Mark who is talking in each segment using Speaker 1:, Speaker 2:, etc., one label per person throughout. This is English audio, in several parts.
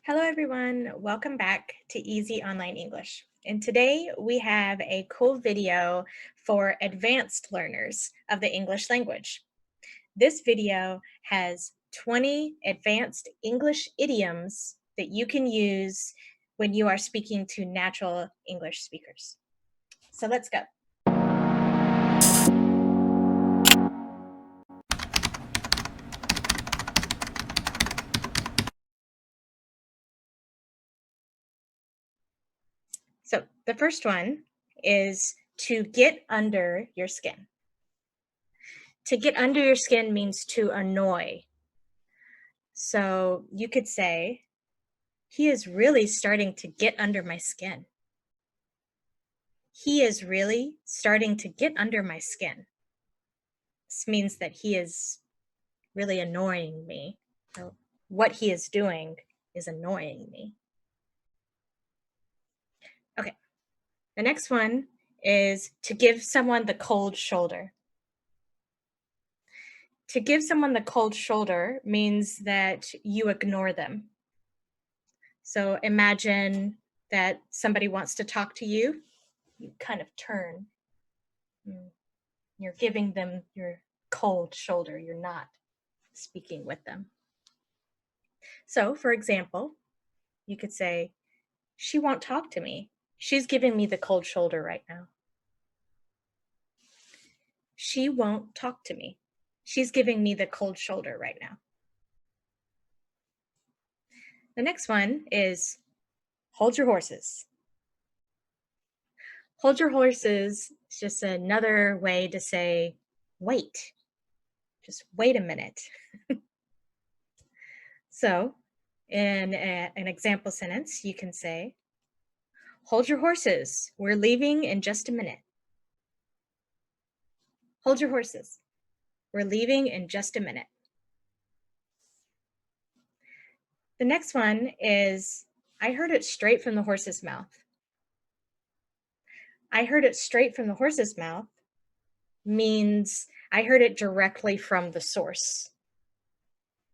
Speaker 1: Hello, everyone. Welcome back to Easy Online English. And today we have a cool video for advanced learners of the English language. This video has 20 advanced English idioms that you can use when you are speaking to natural English speakers. So let's go. So the first one is to get under your skin. To get under your skin means to annoy. So you could say, he is really starting to get under my skin. He is really starting to get under my skin. This means that he is really annoying me. So what he is doing is annoying me. Okay, the next one is to give someone the cold shoulder. To give someone the cold shoulder means that you ignore them. So imagine that somebody wants to talk to you. You kind of turn. You're giving them your cold shoulder. You're not speaking with them. So, for example, you could say, she won't talk to me. She's giving me the cold shoulder right now. She won't talk to me. She's giving me the cold shoulder right now. The next one is hold your horses. Hold your horses is just another way to say, wait. Just wait a minute. So, in an example sentence, you can say, hold your horses. We're leaving in just a minute. Hold your horses. We're leaving in just a minute. The next one is, I heard it straight from the horse's mouth. I heard it straight from the horse's mouth means I heard it directly from the source.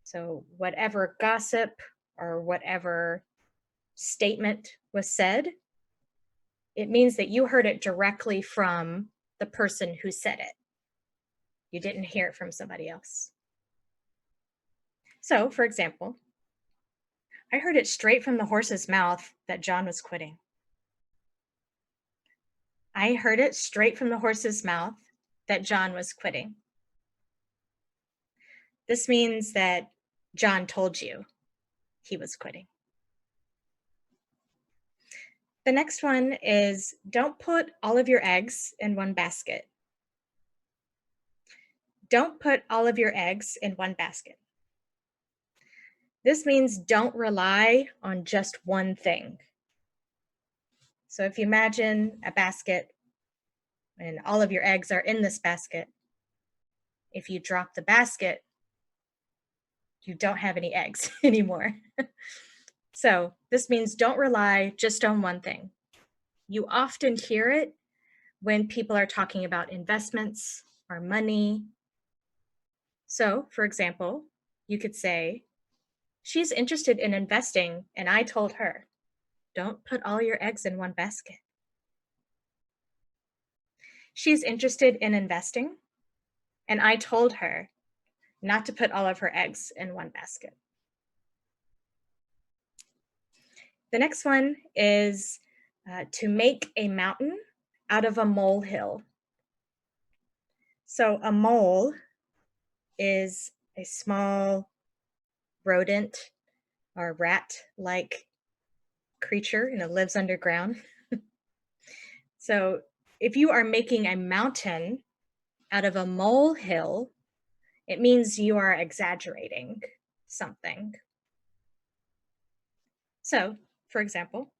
Speaker 1: So whatever gossip or whatever statement was said, it means that you heard it directly from the person who said it. You didn't hear it from somebody else. So, for example, I heard it straight from the horse's mouth that John was quitting. I heard it straight from the horse's mouth that John was quitting. This means that John told you he was quitting. The next one is don't put all of your eggs in one basket. Don't put all of your eggs in one basket. This means don't rely on just one thing. So if you imagine a basket and all of your eggs are in this basket, if you drop the basket, you don't have any eggs anymore. So this means don't rely just on one thing. You often hear it when people are talking about investments or money. So, for example, you could say, she's interested in investing, and I told her, don't put all your eggs in one basket. She's interested in investing, and I told her not to put all of her eggs in one basket. The next one is to make a mountain out of a molehill. So a mole is a small rodent or rat-like creature, lives underground. So if you are making a mountain out of a molehill, it means you are exaggerating something. So, for example,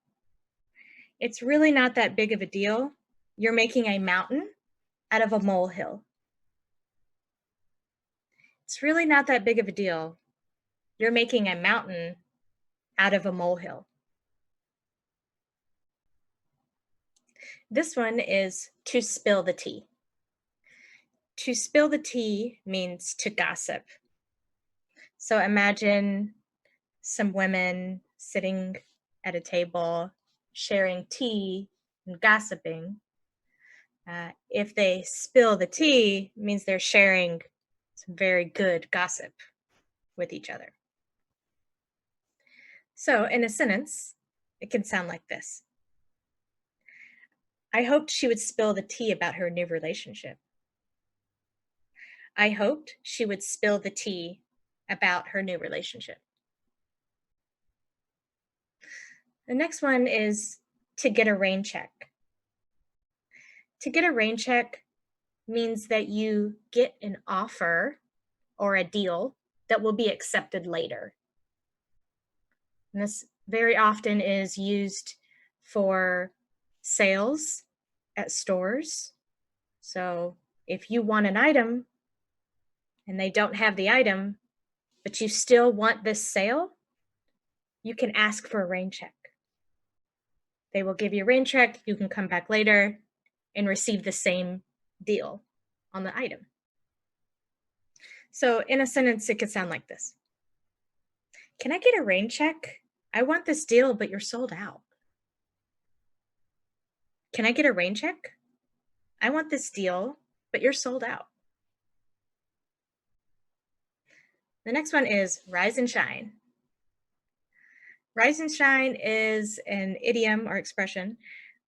Speaker 1: it's really not that big of a deal. You're making a mountain out of a molehill. It's really not that big of a deal. You're making a mountain out of a molehill. This one is to spill the tea. To spill the tea means to gossip. So imagine some women sitting at a table, sharing tea and gossiping. If they spill the tea, it means they're sharing some very good gossip with each other. So in a sentence, it can sound like this. I hoped she would spill the tea about her new relationship. I hoped she would spill the tea about her new relationship. The next one is to get a rain check. To get a rain check means that you get an offer or a deal that will be accepted later. And this very often is used for sales at stores. So if you want an item and they don't have the item, but you still want this sale, you can ask for a rain check. They will give you a rain check. You can come back later and receive the same deal on the item. So in a sentence, it could sound like this. Can I get a rain check? I want this deal, but you're sold out. Can I get a rain check? I want this deal, but you're sold out. The next one is rise and shine. Rise and shine is an idiom or expression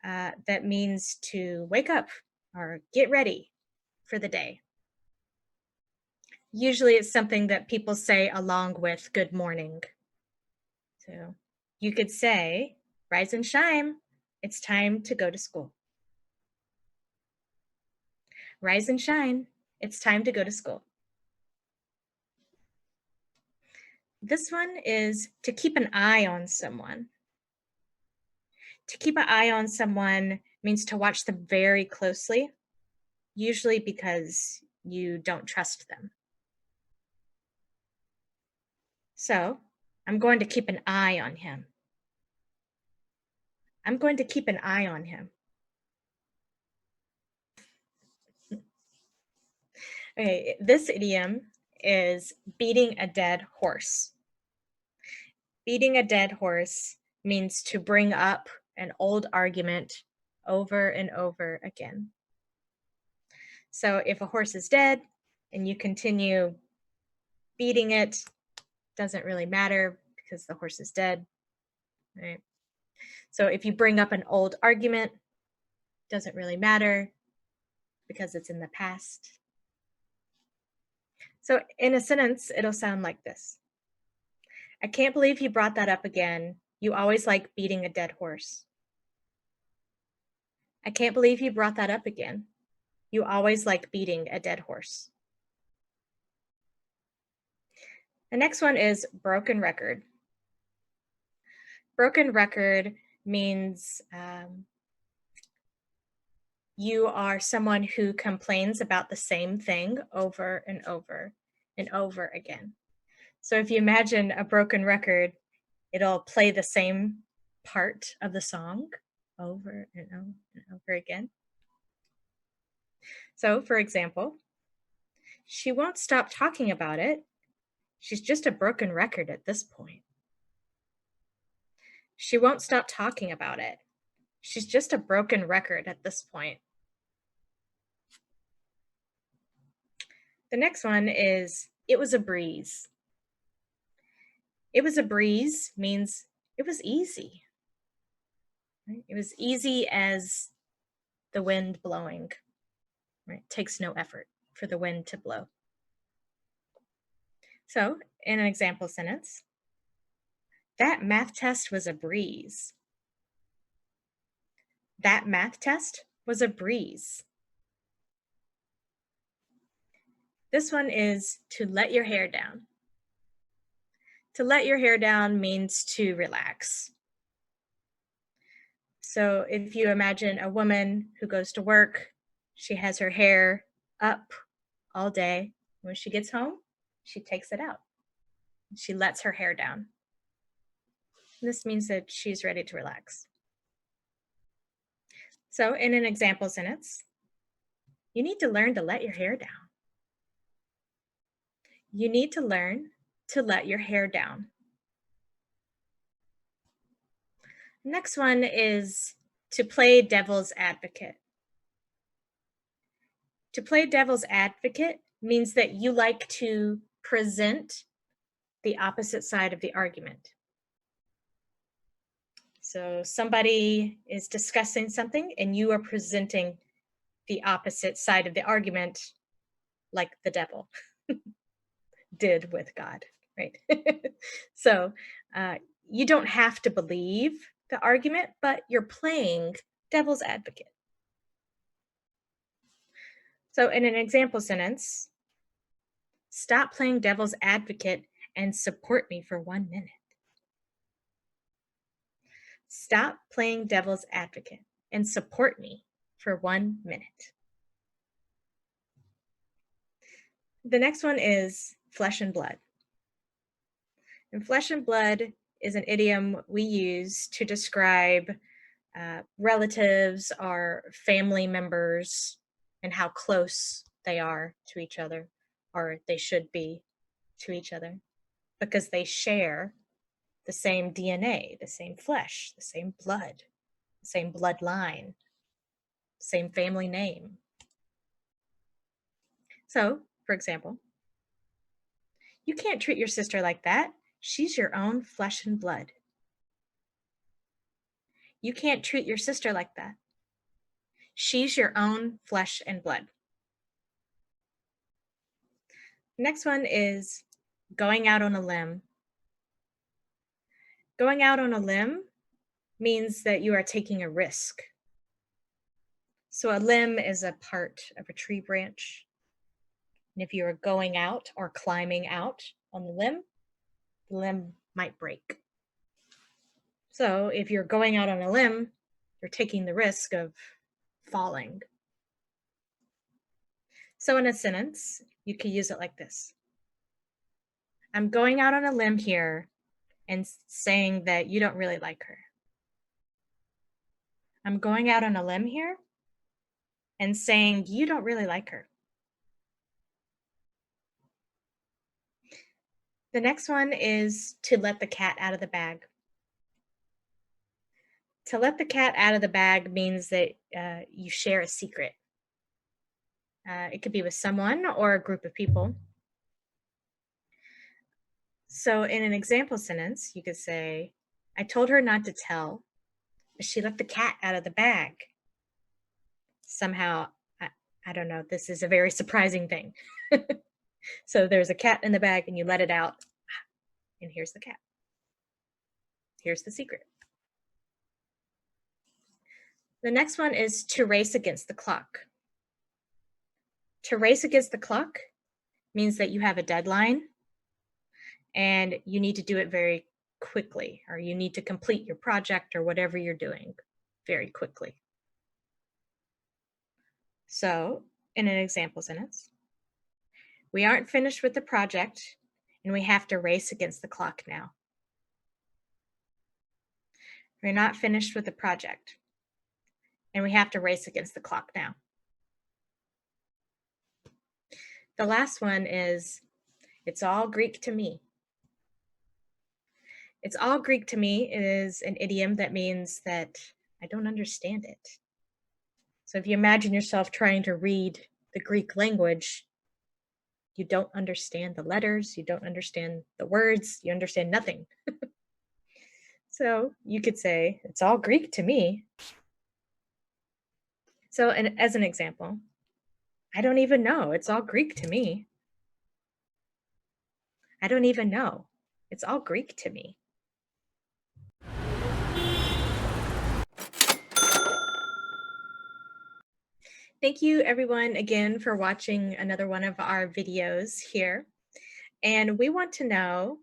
Speaker 1: that means to wake up or get ready for the day. Usually it's something that people say along with good morning. So you could say, rise and shine, it's time to go to school. Rise and shine, it's time to go to school. This one is to keep an eye on someone. To keep an eye on someone means to watch them very closely, usually because you don't trust them. So, I'm going to keep an eye on him. I'm going to keep an eye on him. Okay, this idiom is beating a dead horse. Beating a dead horse means to bring up an old argument over and over again. So if a horse is dead and you continue beating it, doesn't really matter because the horse is dead, right? So if you bring up an old argument, doesn't really matter because it's in the past. So in a sentence, it'll sound like this. I can't believe you brought that up again. You always like beating a dead horse. I can't believe you brought that up again. You always like beating a dead horse. The next one is broken record. Broken record means you are someone who complains about the same thing over and over and over again. So if you imagine a broken record, it'll play the same part of the song over and over and over again. So for example, she won't stop talking about it. She's just a broken record at this point. She won't stop talking about it. She's just a broken record at this point. The next one is, it was a breeze. It was a breeze means it was easy. Right? It was easy as the wind blowing. Right? It takes no effort for the wind to blow. So, in an example sentence, that math test was a breeze. That math test was a breeze. This one is to let your hair down. To let your hair down means to relax. So if you imagine a woman who goes to work, she has her hair up all day. When she gets home, she takes it out. She lets her hair down. This means that she's ready to relax. So in an example sentence, you need to learn to let your hair down. You need to learn to let your hair down. Next one is to play devil's advocate. To play devil's advocate means that you like to present the opposite side of the argument. So somebody is discussing something and you are presenting the opposite side of the argument like the devil did with God, right? So you don't have to believe the argument, but you're playing devil's advocate. So in an example sentence, stop playing devil's advocate and support me for 1 minute. Stop playing devil's advocate and support me for 1 minute. The next one is flesh and blood. And flesh and blood is an idiom we use to describe relatives or family members and how close they are to each other, or they should be to each other, because they share the same DNA, the same flesh, the same blood, the same bloodline, same family name. So, for example, you can't treat your sister like that. She's your own flesh and blood. You can't treat your sister like that. She's your own flesh and blood. Next one is going out on a limb. Going out on a limb means that you are taking a risk. So a limb is a part of a tree branch. And if you are going out or climbing out on the limb might break. So if you're going out on a limb, you're taking the risk of falling. So in a sentence, you could use it like this. I'm going out on a limb here and saying that you don't really like her. I'm going out on a limb here and saying you don't really like her. The next one is to let the cat out of the bag. To let the cat out of the bag means that you share a secret. It could be with someone or a group of people. So in an example sentence, you could say, I told her not to tell, but she let the cat out of the bag. Somehow, I don't know, this is a very surprising thing. So there's a cat in the bag and you let it out, and here's the cat. Here's the secret. The next one is to race against the clock. To race against the clock means that you have a deadline and you need to do it very quickly, or you need to complete your project or whatever you're doing very quickly. So, in an example sentence, we aren't finished with the project and we have to race against the clock now. We're not finished with the project and we have to race against the clock now. The last one is, it's all Greek to me. It's all Greek to me is an idiom that means that I don't understand it. So if you imagine yourself trying to read the Greek language, you don't understand the letters, you don't understand the words, you understand nothing. So you could say, it's all Greek to me. So as an example, I don't even know, it's all Greek to me. I don't even know, it's all Greek to me. Thank you everyone again for watching another one of our videos here. And we want to know,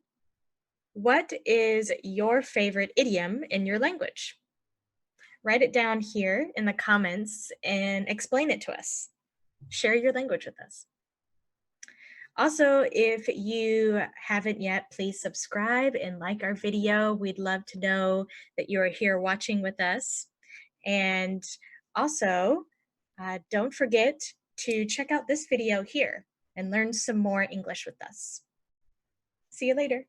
Speaker 1: what is your favorite idiom in your language? Write it down here in the comments and explain it to us. Share your language with us. Also, if you haven't yet, please subscribe and like our video. We'd love to know that you're here watching with us. And also, don't forget to check out this video here and learn some more English with us. See you later.